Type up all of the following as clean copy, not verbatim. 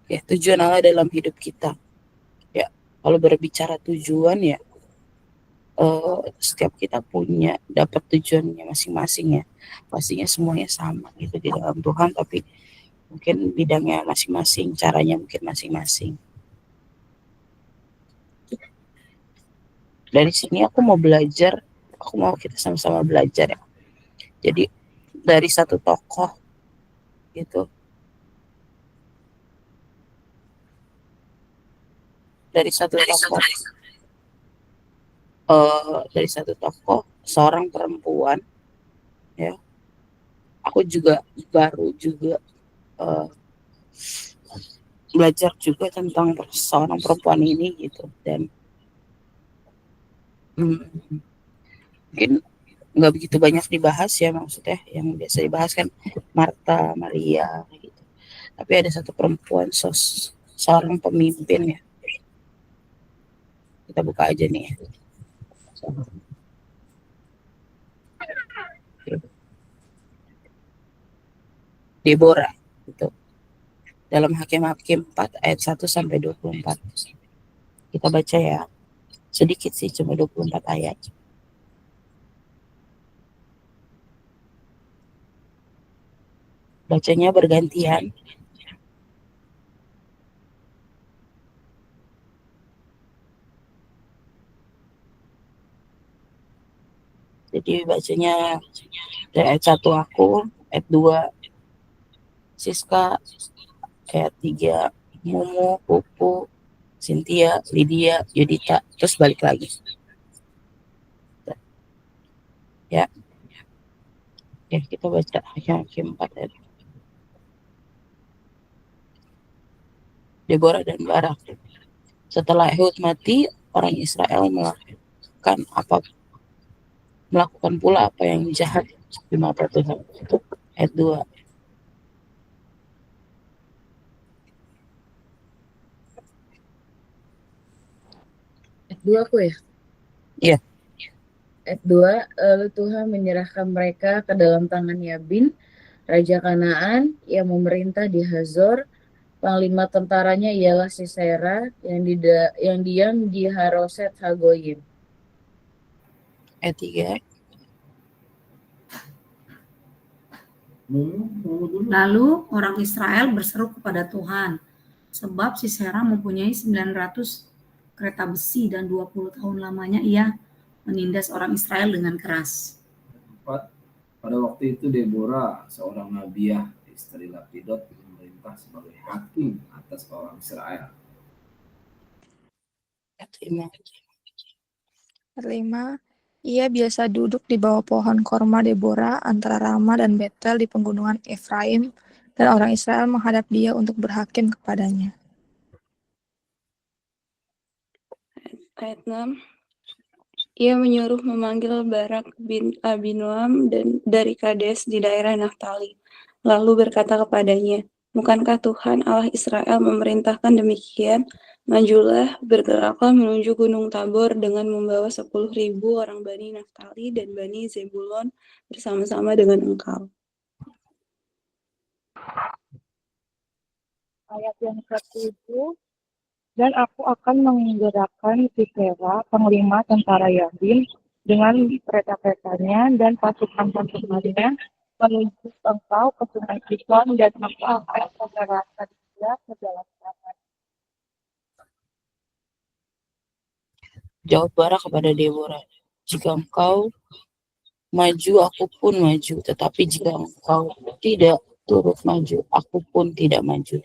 Ya, tujuan Allah dalam hidup kita. Ya, kalau berbicara tujuan ya, setiap kita punya dapat tujuannya masing-masing ya. Pastinya semuanya sama gitu di dalam Tuhan, tapi mungkin bidangnya masing-masing, caranya mungkin masing-masing. Dari sini aku mau belajar, aku mau kita sama-sama belajar ya. Jadi dari satu tokoh gitu, dari satu tokoh, dari satu tokoh seorang perempuan ya. Aku juga baru juga uh, belajar juga tentang seorang perempuan ini gitu, dan mungkin nggak begitu banyak dibahas ya, maksudnya yang biasa dibahas kan Marta, Maria gitu. Tapi ada satu perempuan, seorang pemimpin ya. Kita buka aja nih. Deborah gitu. Dalam Hakim-Hakim 4 ayat 1 sampai 24. Kita baca ya. Sedikit sih, cuma 24 ayat. Bacanya bergantian. Jadi bacanya dari ayat 1 aku, ayat 2 Siska, ayat 3 Mumu, Pupu, Cynthia, Lydia, Yudita, terus balik lagi. Ya, ya kita baca Hakim 4 ayat. Deborah dan Barak. Setelah Ehud mati, orang Israel melakukan pula apa yang jahat di mata Tuhan. Itu ayat 2. Ayat 2 aku ya? Iya. Ayat 2, lalu Tuhan menyerahkan mereka ke dalam tangan Yabin, Raja Kanaan yang memerintah di Hazor. Panglima tentaranya ialah Sisera yang diam di Haroset Hagoyim. Ayat 3. Lalu orang Israel berseru kepada Tuhan, sebab Sisera mempunyai 900 kereta besi dan 20 tahun lamanya ia menindas orang Israel dengan keras. 4. Pada waktu itu Deborah, seorang nabiah, istri Lapidot, memerintah sebagai hakim atas orang Israel. Ayat 5. 5. Ia biasa duduk di bawah pohon korma Deborah antara Rama dan Betel di pegunungan Efraim, dan orang Israel menghadap dia untuk berhakim kepadanya. Ayat 6. Ia menyuruh memanggil Barak bin Abinoam dari Kades di daerah Naftali, lalu berkata kepadanya, bukankah Tuhan Allah Israel memerintahkan demikian? Majulah, bergeraklah menuju Gunung Tabor dengan membawa 10.000 orang Bani Naftali dan Bani Zebulon bersama-sama dengan engkau. Ayat yang ke-7, dan aku akan menggerakkan Sisera, panglima tentara Yabin, dengan kereta-keretanya dan pasukan-pasukannya menuju engkau ke sungai Kishon, dan engkau akan mengerahkan dia ke dalam tangan. Jawab Barak kepada Deborah, jika engkau maju, aku pun maju. Tetapi jika engkau tidak turut maju, aku pun tidak maju.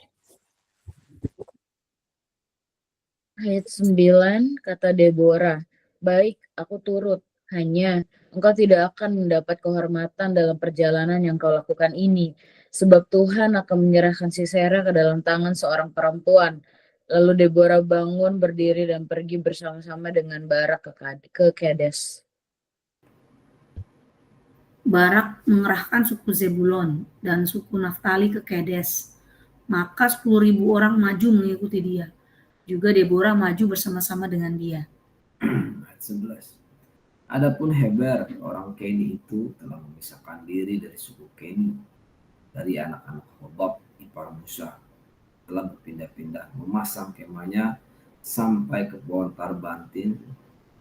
Ayat 9, kata Deborah, baik, aku turut, hanya engkau tidak akan mendapat kehormatan dalam perjalanan yang kau lakukan ini, sebab Tuhan akan menyerahkan Sisera ke dalam tangan seorang perempuan. Lalu Deborah bangun, berdiri, dan pergi bersama-sama dengan Barak ke Kades. Barak mengerahkan suku Zebulon dan suku Naftali ke Kades. Maka 10.000 orang maju mengikuti dia. Juga Deborah maju bersama-sama dengan dia. Ayat 11. Adapun Heber, orang Keni itu telah memisahkan diri dari suku Keni, dari anak-anak Hobab ipar Musa, telah berpindah-pindah memasang kemahnya sampai ke pohon Tarbantin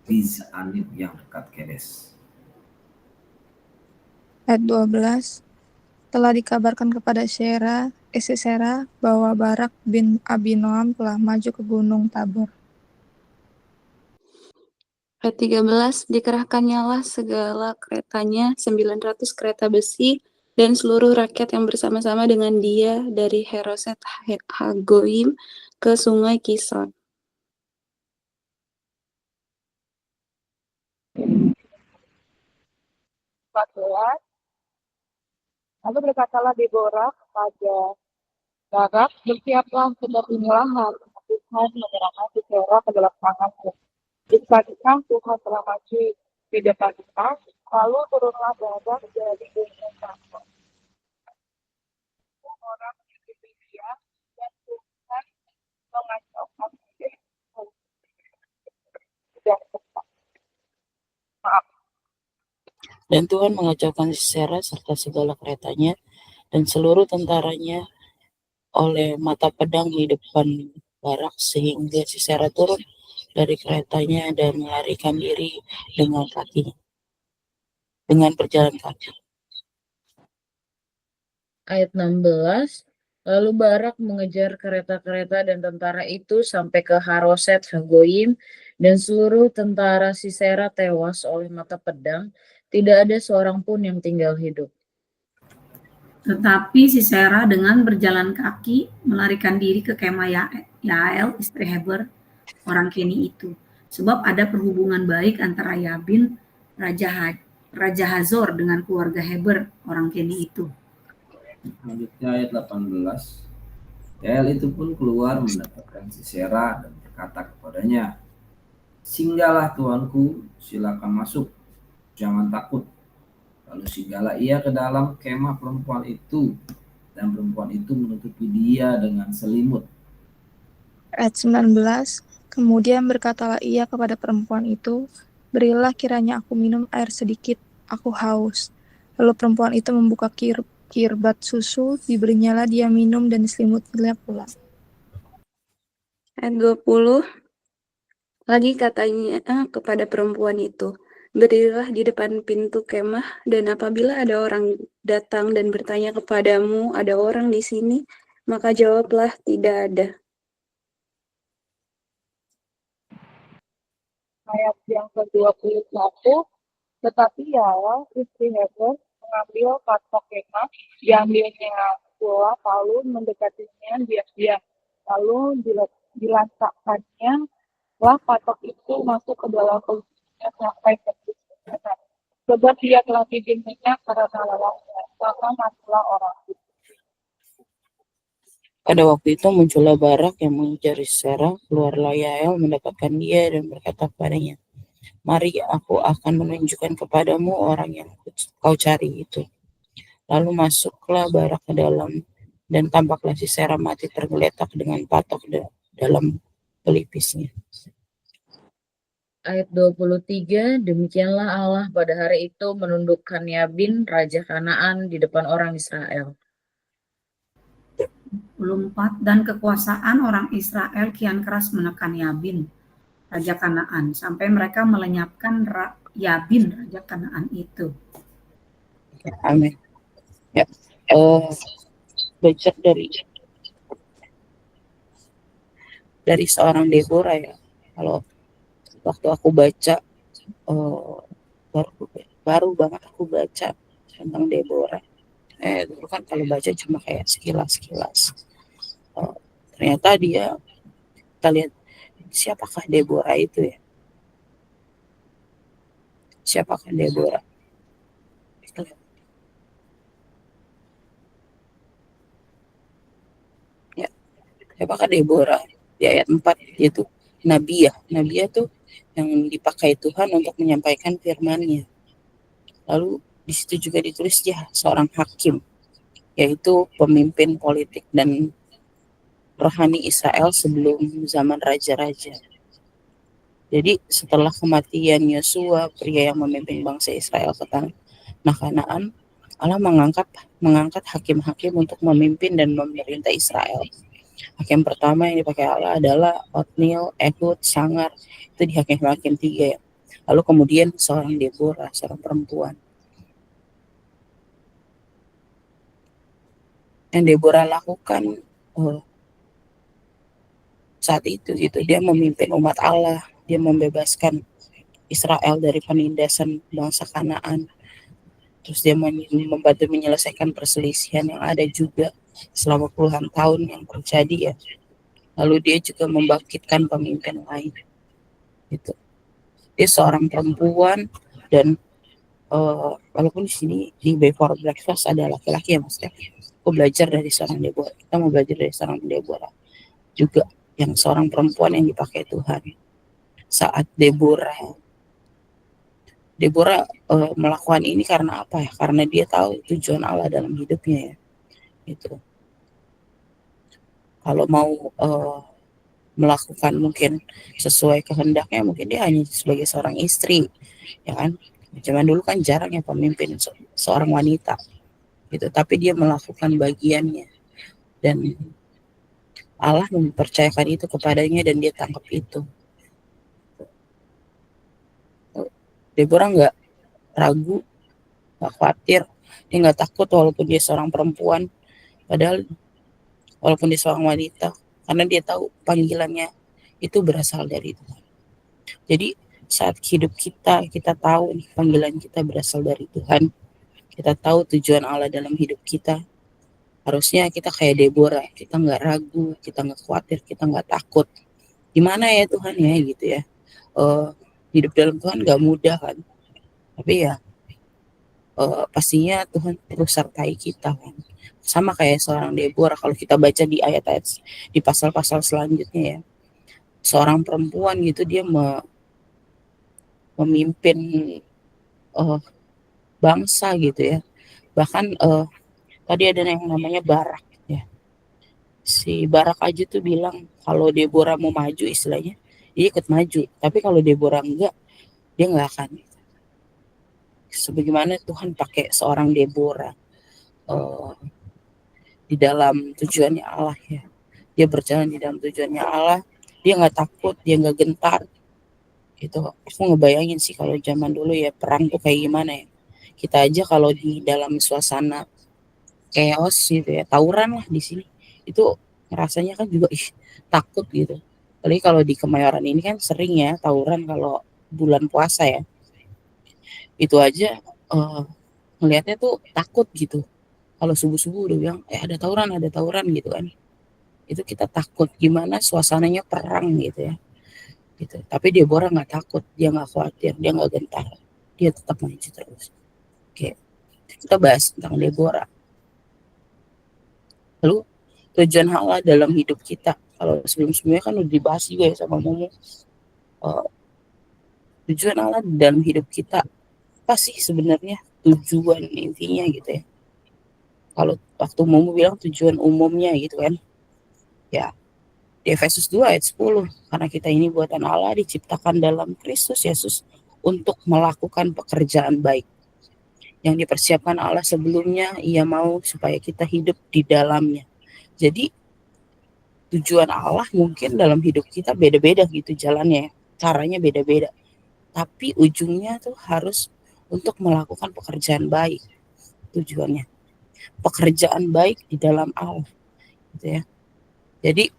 di Zaanib yang dekat Kedes. Ayat 12. Telah dikabarkan kepada Sisera bahwa Barak bin Abinoam telah maju ke gunung Tabor. Ayat 13, dikerahkannyalah segala keretanya 900 kereta besi dan seluruh rakyat yang bersama-sama dengan dia dari Heroset Hagoim ke sungai Kison. Lalu berkatalah Deborah kepada Barak, bersiaplah, sebab inilah hari Tuhan menyerahkan Sisera ke dalam tanganmu. Jika Tuhan telah maju di depan kita, lalu turunlah Barak dari gunung Tabor. Orang mengikuti dia, dan Tuhan mengacaukan dia dan tepat. Maaf. Dan Tuhan mengacaukan Sisera serta segala keretanya dan seluruh tentaranya oleh mata pedang di depan Barak, sehingga Sisera turun dari keretanya dan melarikan diri dengan berjalan kaki. Ayat 16, lalu Barak mengejar kereta-kereta dan tentara itu sampai ke Haroset Hagoyim, dan seluruh tentara Sisera tewas oleh mata pedang, tidak ada seorang pun yang tinggal hidup. Tetapi Sisera dengan berjalan kaki melarikan diri ke kemah Yael, istri Heber, orang Keni itu. Sebab ada perhubungan baik antara Yabin, Raja Hazor dengan keluarga Heber, orang Keni itu. Selanjutnya ayat 18. Yael itu pun keluar mendapatkan Sisera dan berkata kepadanya, "Singgahlah tuanku, silakan masuk, jangan takut." Lalu singgahlah ia ke dalam kemah perempuan itu, dan perempuan itu menutupi dia dengan selimut. Ayat 19. Kemudian berkatalah ia kepada perempuan itu, berilah kiranya aku minum air sedikit, aku haus. Lalu perempuan itu membuka kirbat susu, diberinyalah dia minum dan diselimutinya pula. Ayat 20, lagi katanya kepada perempuan itu, berdirilah di depan pintu kemah, dan apabila ada orang datang dan bertanya kepadamu, ada orang di sini, maka jawablah, tidak ada. Ayat yang ke-21, tetapi Yael, istri Heber, mengambil patok kemah, diambilnya pula lalu mendekatinya diam-diam, lalu dilantakkannya lah patok itu masuk ke dalam pelututnya sampai ke pusatnya. Sebab dia telah tidur minyak karena lelahnya, maka matilah orang itu. Pada waktu itu muncullah Barak yang mengejar Sisera, keluarlah Yael mendapatkan dia dan berkata kepadanya, "Mari, aku akan menunjukkan kepadamu orang yang kau cari itu." Lalu masuklah Barak ke dalam, dan tampaklah Sisera mati tergeletak dengan patok dalam pelipisnya. Ayat 23, demikianlah Allah pada hari itu menundukkan Yabin, Raja Kanaan, di depan orang Israel. 24, dan kekuasaan orang Israel kian keras menekan Yabin, Raja Kanaan, sampai mereka melenyapkan Yabin, Raja Kanaan itu. Amin. Ya, belajar dari seorang Deborah ya. Kalau waktu aku baca, baru banget aku baca tentang Deborah. Dulu kan kalau baca cuma kayak sekilas. Ternyata kita lihat siapakah Deborah itu ya? Siapakah Deborah? Ya, siapakah Deborah? Di ayat 4 yaitu Nabiah. Nabiah tuh yang dipakai Tuhan untuk menyampaikan firman-Nya. Lalu di situ juga ditulis dia seorang hakim, yaitu pemimpin politik dan rohani Israel sebelum zaman raja-raja. Jadi setelah kematian Yosua, pria yang memimpin bangsa Israel ke tanah Kanaan, Allah mengangkat hakim-hakim untuk memimpin dan memerintah Israel. Hakim pertama yang dipakai Allah adalah Otniel, Ehud, Sangar. Itu di hakim-hakim 3 ya. Lalu kemudian seorang Deborah, seorang perempuan. Yang Deborah lakukan saat itu gitu, dia memimpin umat Allah, dia membebaskan Israel dari penindasan bangsa Kanaan. Terus dia membantu menyelesaikan perselisihan yang ada juga selama puluhan tahun yang terjadi ya. Lalu dia juga membangkitkan pemimpin lain. Gitu. Dia seorang perempuan dan walaupun di sini di Before Breakfast ada laki-laki ya maksudnya. Aku belajar dari seorang Deborah. Kita mau belajar dari seorang Deborah juga yang seorang perempuan yang dipakai Tuhan. Saat Deborah melakukan ini karena apa ya? Karena dia tahu tujuan Allah dalam hidupnya ya. Itu. Kalau mau melakukan mungkin sesuai kehendaknya, mungkin dia hanya sebagai seorang istri, ya kan? Zaman dulu kan jarang ya pemimpin seorang wanita, gitu. Tapi dia melakukan bagiannya dan Allah mempercayakan itu kepadanya dan dia tangkap itu. Deborah nggak ragu, nggak khawatir, dia nggak takut walaupun dia seorang perempuan, padahal walaupun dia seorang wanita, karena dia tahu panggilannya itu berasal dari Tuhan. Jadi saat hidup kita tahu nih panggilan kita berasal dari Tuhan, kita tahu tujuan Allah dalam hidup kita, harusnya kita kayak Deborah, kita nggak ragu, kita nggak khawatir, kita nggak takut. Gimana ya Tuhan ya gitu ya. Hidup dalam Tuhan nggak mudah kan, tapi ya pastinya Tuhan terus sertai kita kan. Sama kayak seorang Deborah, kalau kita baca di ayat-ayat di pasal-pasal selanjutnya ya, seorang perempuan gitu dia memimpin bangsa gitu ya. Bahkan tadi ada yang namanya Barak ya. Si Barak aja tuh bilang kalau Deborah mau maju istilahnya dia ikut maju, tapi kalau Deborah enggak, dia nggak akan. Sebagaimana Tuhan pakai seorang Deborah di dalam tujuannya Allah ya. Dia berjalan di dalam tujuannya Allah, dia nggak takut, dia nggak gentar. Gitu. Aku ngebayangin sih kalau zaman dulu ya perang tuh kayak gimana ya. Kita aja kalau di dalam suasana chaos gitu ya, tawuran lah di sini. Itu rasanya kan juga takut gitu. Apalagi kalau di Kemayoran ini kan sering ya tawuran kalau bulan puasa ya. Itu aja ngelihatnya tuh takut gitu. Kalau subuh-subuh udah bilang ada tawuran gitu kan. Itu kita takut gimana suasananya perang gitu ya. Gitu. Tapi Deborah nggak takut, dia nggak khawatir, dia nggak gentar, dia tetap maju terus. Oke, kita bahas tentang Deborah. Lalu tujuan Allah dalam hidup kita. Kalau sebelum-sebelumnya kan udah dibahas juga ya sama Momo. Tujuan Allah dalam hidup kita apa sih sebenarnya tujuan intinya gitu ya. Kalau waktu Momo bilang tujuan umumnya gitu kan. Ya, di Efesus 2 ayat 10, karena kita ini buatan Allah diciptakan dalam Kristus Yesus untuk melakukan pekerjaan baik yang dipersiapkan Allah sebelumnya. Ia mau supaya kita hidup di dalamnya. Jadi tujuan Allah mungkin dalam hidup kita beda-beda gitu jalannya, caranya beda-beda. Tapi ujungnya tuh harus untuk melakukan pekerjaan baik tujuannya. Pekerjaan baik di dalam Allah gitu ya. Jadi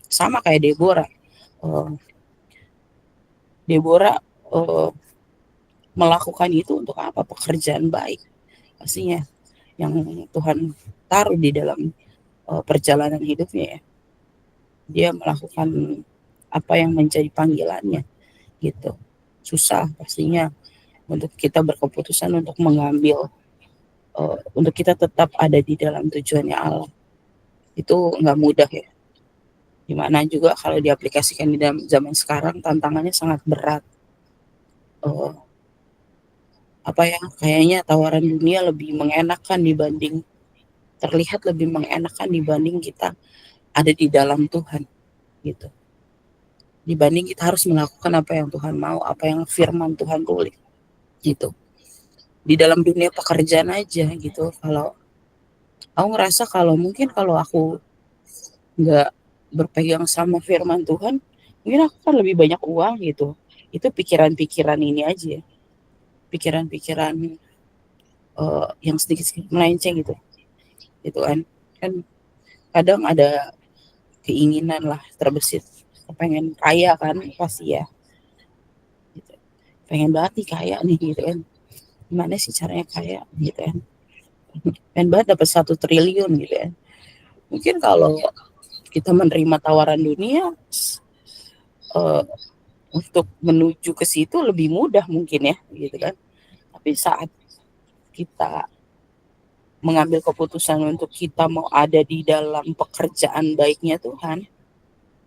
sama kayak Deborah. Deborah melakukan itu untuk apa? Pekerjaan baik. Pastinya yang Tuhan taruh di dalam perjalanan hidupnya ya. Dia melakukan apa yang menjadi panggilannya gitu. Susah pastinya untuk kita berkeputusan untuk mengambil untuk kita tetap ada di dalam tujuannya Allah. Itu nggak mudah ya. Dimana juga kalau diaplikasikan di dalam zaman sekarang tantangannya sangat berat. Kayaknya tawaran dunia lebih mengenakan terlihat lebih mengenakan dibanding kita ada di dalam Tuhan gitu. Dibanding kita harus melakukan apa yang Tuhan mau, apa yang firman Tuhan tulis gitu. Di dalam dunia pekerjaan aja gitu, kalau aku ngerasa kalau mungkin kalau aku nggak berpegang sama firman Tuhan, mungkin aku kan lebih banyak uang gitu. Itu pikiran-pikiran ini aja, pikiran-pikiran yang sedikit-sedikit melenceng gitu, gitu kan. Kan kadang ada keinginan lah terbesit, pengen kaya kan pasti ya, gitu. Pengen banget nih kaya nih gitu kan. Gimana sih caranya kaya gitu kan. Pengen banget dapat 1 triliun gitu ya. Mungkin kalau kita menerima tawaran dunia untuk menuju ke situ lebih mudah mungkin ya gitu kan. Tapi saat kita mengambil keputusan untuk kita mau ada di dalam pekerjaan baiknya Tuhan,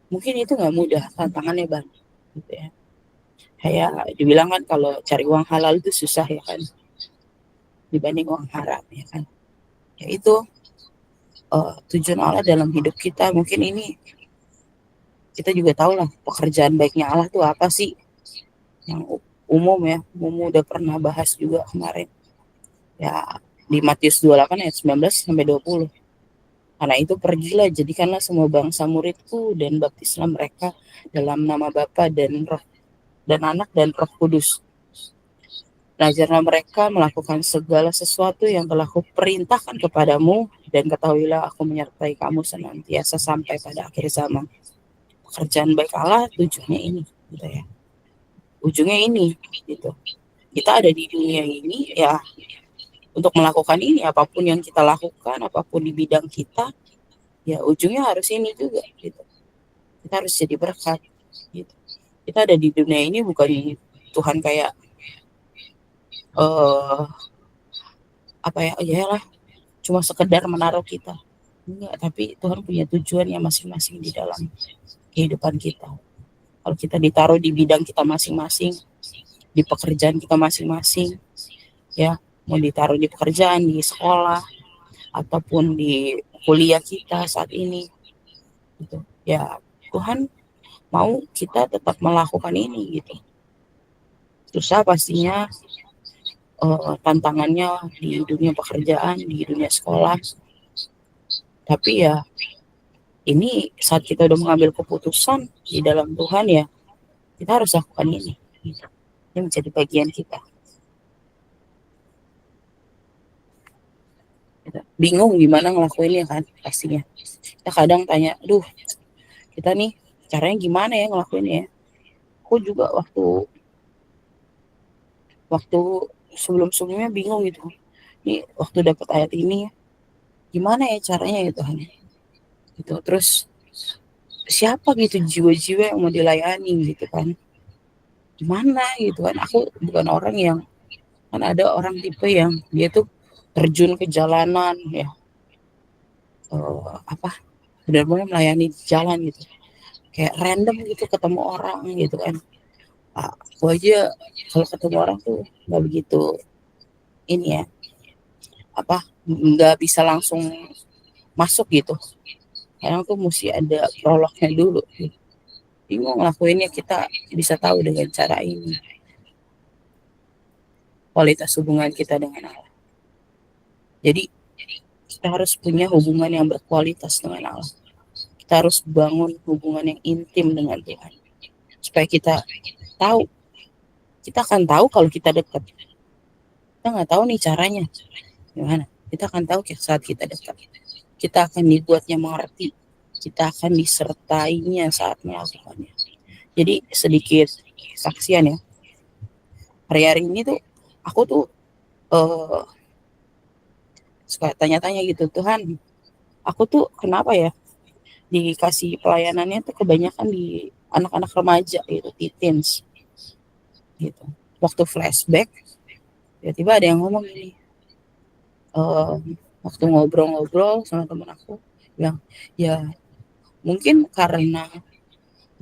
mungkin itu nggak mudah, tantangannya banget gitu ya. Kayak dibilang kan kalau cari uang halal itu susah ya kan, dibanding uang haram ya kan. Ya itu tujuan Allah dalam hidup kita. Mungkin ini kita juga tahu lah pekerjaan baiknya Allah tuh apa sih, yang umum ya, udah pernah bahas juga kemarin ya, di Matius 28 ayat 19 sampai 20. Karena itu pergilah, jadikanlah semua bangsa muridku dan baptislah mereka dalam nama Bapa dan Roh dan Anak dan Roh Kudus. Ajarlah mereka melakukan segala sesuatu yang telah kuperintahkan kepadamu, dan ketahuilah aku menyertai kamu senantiasa sampai pada akhir zaman. Pekerjaan baik Allah tujuannya ini, gitu ya. Ujungnya ini, gitu. Kita ada di dunia ini ya untuk melakukan ini, apapun yang kita lakukan, apapun di bidang kita, ya ujungnya harus ini juga, gitu. Kita harus jadi berkat, gitu. Kita ada di dunia ini bukan Tuhan kayak apa ya, lah cuma sekedar menaruh kita, enggak, tapi Tuhan punya tujuan yang masing-masing di dalam kehidupan kita. Kalau kita ditaruh di bidang kita masing-masing, di pekerjaan kita masing-masing, ya mau ditaruh di pekerjaan, di sekolah, ataupun di kuliah kita saat ini, gitu. Ya Tuhan mau kita tetap melakukan ini, gitu. Susah pastinya, tantangannya di dunia pekerjaan, di dunia sekolah. Tapi ya ini saat kita udah mengambil keputusan di dalam Tuhan, ya kita harus lakukan ini. Ini menjadi bagian kita. Bingung gimana ngelakuinnya kan pastinya. Kita kadang tanya, aduh kita nih caranya gimana ya ngelakuinnya ya. Aku juga waktu sebelum-sebelumnya bingung gitu. Ini waktu dapat ayat ini gimana ya caranya ya Tuhan. Gitu. Terus siapa gitu jiwa-jiwa yang mau dilayani gitu kan. Gimana gitu kan. Aku bukan orang yang, kan ada orang tipe yang dia tuh terjun ke jalanan ya. Benar-benar melayani di jalan gitu. Kayak random gitu ketemu orang gitu kan. Aku aja kalau ketemu orang tuh nggak begitu ini ya, nggak bisa langsung masuk gitu. Kadang tuh mesti ada prolognya dulu. Bingung ngelakuinnya, kita bisa tahu dengan cara ini. Kualitas hubungan kita dengan Allah. Jadi kita harus punya hubungan yang berkualitas dengan Allah. Kita harus bangun hubungan yang intim dengan Tuhan. Supaya kita tahu, kita akan tahu kalau kita dekat. Kita nggak tahu nih caranya gimana. Kita akan tahu saat kita dekat. Kita akan dibuatnya mengerti. Kita akan disertainya saat melakukannya. Jadi sedikit saksian ya. Hari-hari ini tuh aku tuh suka tanya-tanya gitu, Tuhan, aku tuh kenapa ya dikasih pelayanannya tuh kebanyakan di anak-anak remaja gitu, di teens gitu. Waktu flashback tiba-tiba ada yang ngomong gini, waktu ngobrol-ngobrol sama temen aku bilang, ya mungkin karena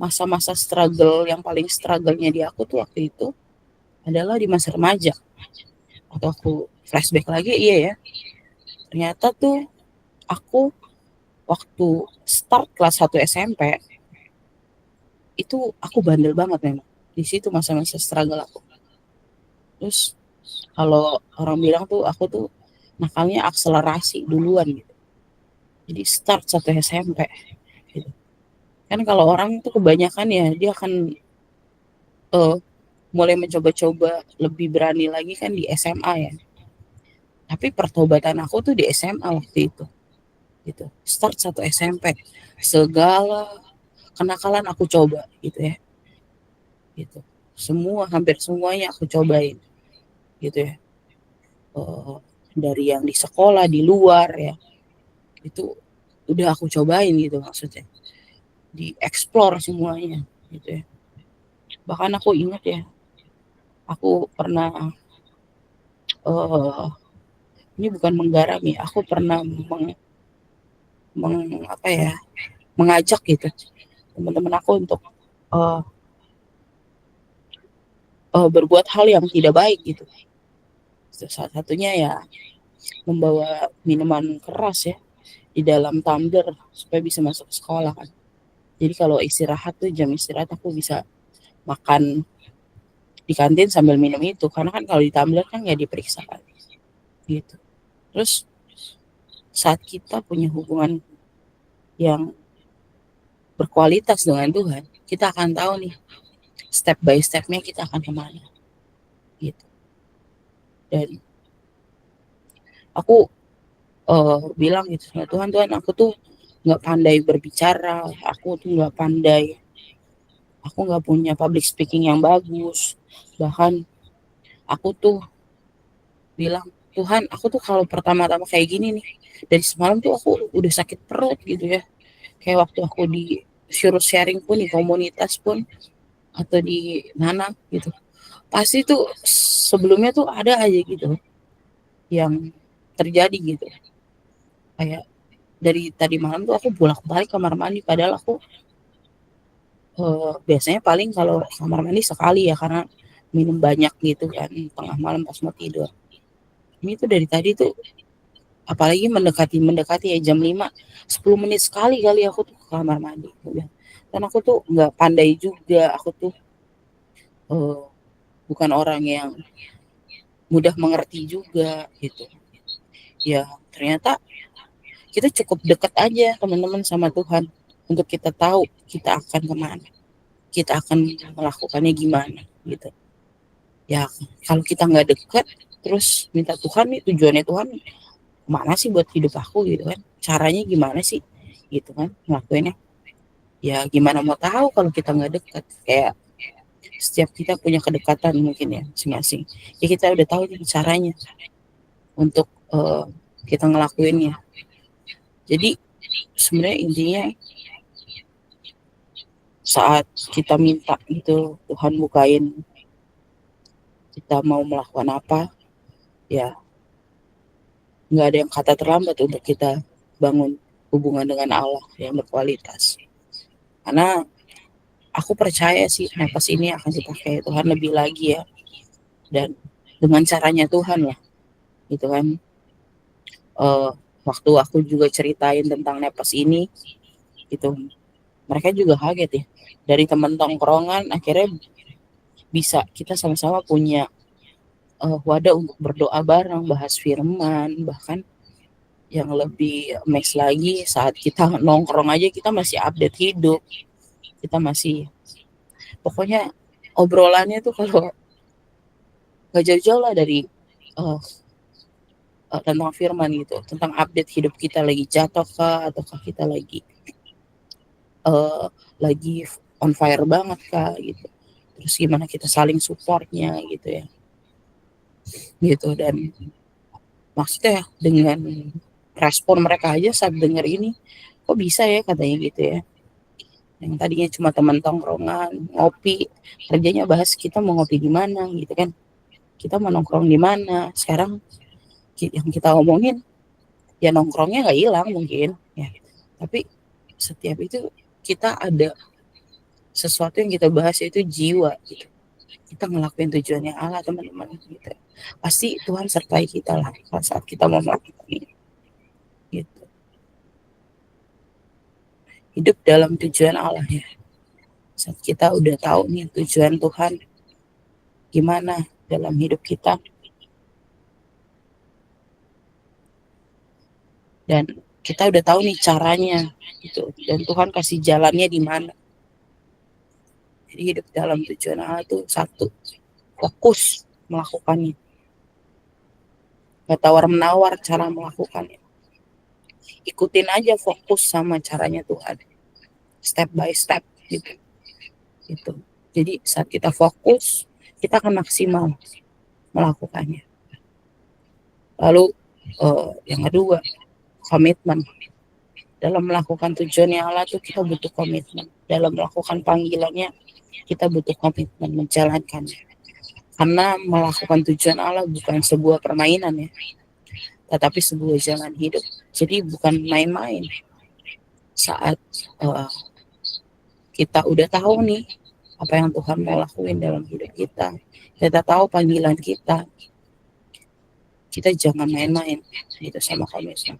masa-masa struggle, yang paling struggle-nya di aku tuh waktu itu adalah di masa remaja. Atau aku flashback lagi, iya ya, ternyata tuh aku waktu start kelas 1 SMP itu aku bandel banget memang. Di situ masa-masa struggle aku. Terus kalau orang bilang tuh aku tuh nakalnya akselerasi duluan gitu. Jadi start 1 SMP gitu. Kan kalau orang tuh kebanyakan ya dia akan mulai mencoba-coba lebih berani lagi kan di SMA ya. Tapi pertobatan aku tuh di SMA waktu itu gitu. Start 1 SMP. Segala kenakalan aku coba gitu ya. Gitu. Hampir semuanya aku cobain gitu ya. Dari yang di sekolah, di luar ya. Itu udah aku cobain gitu maksudnya. Di-explore semuanya gitu ya. Bahkan aku ingat ya, aku pernah ini bukan menggarami, aku pernah mengajak gitu teman-teman aku untuk berbuat hal yang tidak baik gitu. Salah satunya ya membawa minuman keras ya di dalam tumbler supaya bisa masuk ke sekolah kan. Jadi kalau istirahat tuh jam istirahat aku bisa makan di kantin sambil minum itu karena kan kalau di tumbler kan nggak diperiksa kan gitu. Terus saat kita punya hubungan yang berkualitas dengan Tuhan, kita akan tahu nih step by stepnya kita akan kemana gitu. Dan aku bilang gitu sama Tuhan, Tuhan aku tuh nggak pandai berbicara, aku nggak punya public speaking yang bagus, bahkan aku tuh bilang Tuhan aku tuh kalau pertama-tama kayak gini nih dari semalam tuh aku udah sakit perut gitu ya, kayak waktu aku disuruh sharing pun di komunitas pun atau di mana gitu, pasti tuh sebelumnya tuh ada aja gitu yang terjadi gitu, kayak dari tadi malam tuh aku bolak-balik kamar mandi padahal aku biasanya paling kalau kamar mandi sekali ya karena minum banyak gitu kan tengah malam pas mau tidur. Ini tuh dari tadi tuh apalagi mendekati ya jam 5, 10 menit sekali kali aku tuh ke kamar mandi udah. Dan aku tuh nggak pandai juga, aku tuh bukan orang yang mudah mengerti juga gitu. Ya ternyata kita cukup dekat aja teman-teman sama Tuhan untuk kita tahu kita akan kemana, kita akan melakukannya gimana gitu. Ya kalau kita nggak dekat terus minta Tuhan nih tujuannya Tuhan mana sih buat hidup aku gitu kan, caranya gimana sih gitu kan ngelakuinnya, ya gimana mau tahu kalau kita nggak dekat. Kayak setiap kita punya kedekatan mungkin ya masing-masing ya, kita udah tahu nih caranya untuk kita ngelakuinnya. Jadi sebenarnya intinya saat kita minta gitu Tuhan bukain kita mau melakukan apa ya, nggak ada yang kata terlambat untuk kita bangun hubungan dengan Allah yang berkualitas. Karena aku percaya sih napas ini akan dipakai Tuhan lebih lagi ya, dan dengan caranya Tuhan ya gitu kan. Waktu aku juga ceritain tentang napas ini gitu, mereka juga kaget ya, dari teman tongkrongan akhirnya bisa kita sama-sama punya wadah untuk berdoa bareng, bahas firman, bahkan yang lebih amazed lagi saat kita nongkrong aja kita masih update hidup, kita masih pokoknya obrolannya tuh kalau gak jauh-jauh lah dari tentang firman gitu, tentang update hidup kita lagi jatuh kah ataukah kita lagi on fire banget kah gitu, terus gimana kita saling supportnya gitu ya gitu. Dan maksudnya dengan respon mereka aja saat denger ini kok bisa ya katanya gitu ya, yang tadinya cuma teman tongkrongan ngopi kerjanya bahas kita mau ngopi di mana gitu kan, kita mau nongkrong di mana, sekarang yang kita omongin ya nongkrongnya nggak hilang mungkin ya, tapi setiap itu kita ada sesuatu yang kita bahas yaitu jiwa gitu, kita ngelakuin tujuannya Allah teman-teman gitu, pasti Tuhan sertai kita lah saat kita mau melakukan ini gitu. Hidup dalam tujuan Allah ya, saat kita udah tahu nih tujuan Tuhan gimana dalam hidup kita, dan kita udah tahu nih caranya gitu, dan Tuhan kasih jalannya di mana. Jadi hidup dalam tujuan Allah itu satu, fokus melakukannya, nggak tawar menawar cara melakukannya, ikutin aja fokus sama caranya Tuhan, step by step gitu. Jadi saat kita fokus, kita akan maksimal melakukannya. Lalu yang kedua, komitmen. Dalam melakukan tujuannya Allah tuh kita butuh komitmen. Dalam melakukan panggilannya kita butuh komitmen menjalankannya. Karena melakukan tujuan Allah bukan sebuah permainan ya, tetapi sebuah jalan hidup. Jadi bukan main-main. Saat kita udah tahu nih apa yang Tuhan mau lakuin dalam hidup kita tahu panggilan kita jangan main-main gitu sama komitmen.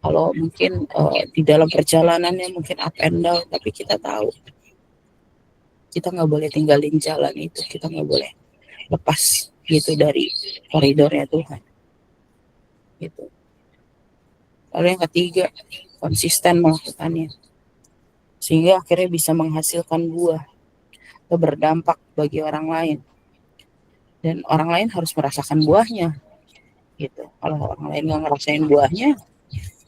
Kalau mungkin di dalam perjalanannya mungkin up and down, tapi kita tahu kita nggak boleh tinggalin jalan itu, kita nggak boleh lepas gitu dari koridornya Tuhan gitu. Lalu yang ketiga, konsisten melakukannya sehingga akhirnya bisa menghasilkan buah atau berdampak bagi orang lain, dan orang lain harus merasakan buahnya gitu. Kalau orang lain nggak ngerasain buahnya,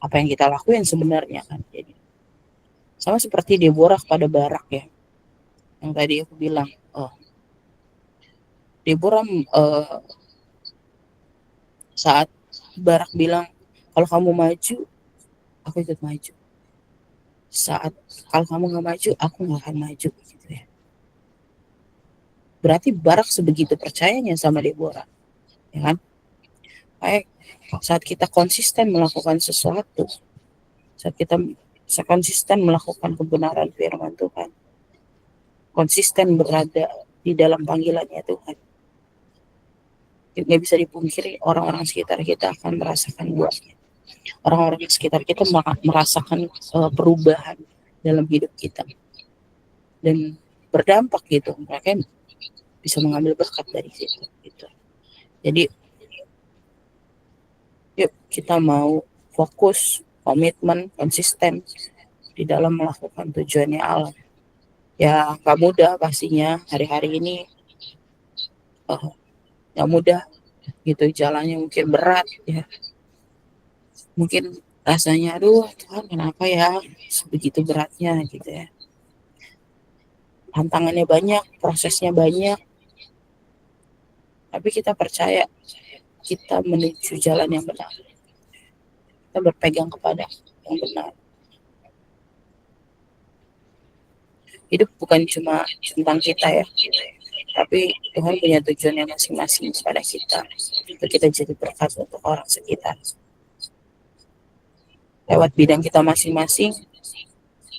apa yang kita lakuin sebenarnya kan. Jadi sama seperti Deborah pada Barak ya, yang tadi aku bilang, Deborah saat Barak bilang kalau kamu maju aku ikut maju, saat kalau kamu nggak maju aku nggak akan maju gitu ya. Berarti Barak sebegitu percayanya sama Deborah ya kan. Baik, saat kita konsisten melakukan sesuatu, saat kita konsisten melakukan kebenaran firman Tuhan, konsisten berada di dalam panggilannya Tuhan, nggak bisa dipungkiri orang-orang sekitar kita akan merasakan buahnya. Orang-orang di sekitar kita merasakan perubahan dalam hidup kita dan berdampak gitu. Mereka bisa mengambil berkat dari situ gitu. Jadi yuk kita mau fokus, komitmen, konsisten di dalam melakukan tujuannya Allah. Ya gak mudah pastinya, hari-hari ini gak mudah gitu, jalannya mungkin berat ya, mungkin rasanya aduh Tuhan kenapa ya sebegitu beratnya gitu ya, tantangannya banyak, prosesnya banyak, tapi kita percaya kita menuju jalan yang benar, kita berpegang kepada yang benar. Hidup bukan cuma tentang kita ya, tapi Tuhan punya tujuannya masing-masing kepada kita, untuk kita jadi berkat untuk orang sekitar. Lewat bidang kita masing-masing,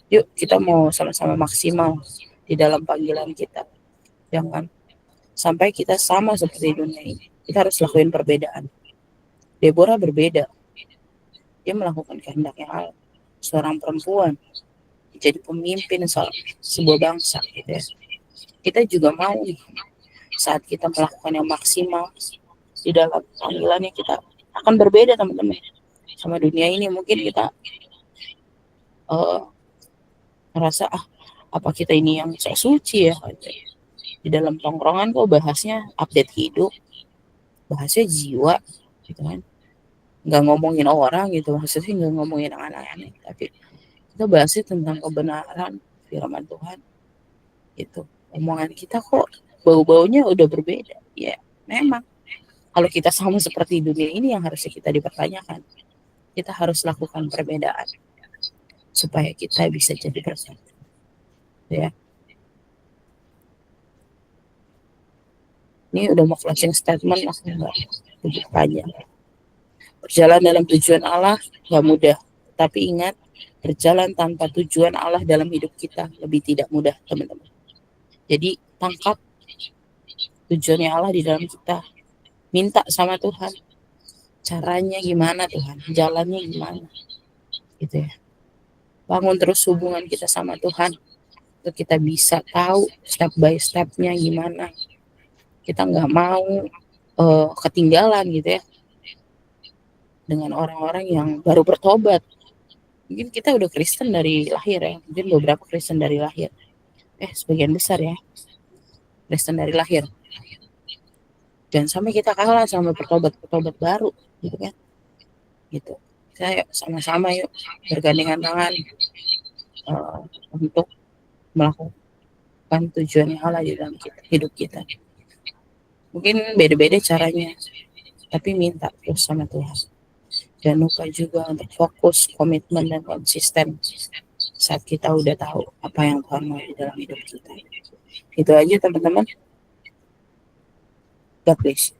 yuk kita mau sama-sama maksimal di dalam panggilan kita. Jangan sampai kita sama seperti dunia ini. Kita harus lakuin perbedaan. Deborah berbeda. Dia melakukan kehendaknya Allah. Seorang perempuan jadi pemimpin sebuah bangsa gitu ya. Kita juga mau nih, saat kita melakukan yang maksimal di dalam panggilannya, kita akan berbeda teman-teman sama dunia ini. Mungkin kita merasa apa kita ini yang sok suci ya, di dalam tongkrongan kok bahasnya update hidup, bahasnya jiwa gitu kan, nggak ngomongin orang gitu, maksudnya nggak ngomongin anak-anak, tapi kita bahasnya tentang kebenaran firman Tuhan gitu. Omongan kita kok bau-baunya udah berbeda ya. Memang kalau kita sama seperti dunia ini, yang harusnya kita dipertanyakan, kita harus lakukan perbedaan supaya kita bisa jadi berkat ya. Ini udah mau closing statement, aku nggak begitu panjang. Berjalan dalam tujuan Allah nggak mudah, tapi ingat, berjalan tanpa tujuan Allah dalam hidup kita lebih tidak mudah teman-teman. Jadi tangkap tujuannya Allah di dalam kita, minta sama Tuhan caranya gimana Tuhan, jalannya gimana gitu ya. Bangun terus hubungan kita sama Tuhan untuk kita bisa tahu step by stepnya gimana. Kita nggak mau ketinggalan gitu ya. dengan orang-orang yang baru bertobat. Mungkin kita udah Kristen dari lahir ya, mungkin beberapa Kristen dari lahir. Sebagian besar ya, Kristen dari lahir. Jangan sampai kita kalah sama bertobat baru, gitu kan? Gitu. Saya sama-sama yuk bergandengan tangan untuk melakukan tujuan yang Allah di dalam hidup kita. Mungkin beda-beda caranya, tapi minta terus sama Tuhan. Jangan lupa juga untuk fokus, komitmen, dan konsisten saat kita udah tahu apa yang Tuhan mau di dalam hidup kita. Itu aja teman-teman. God bless.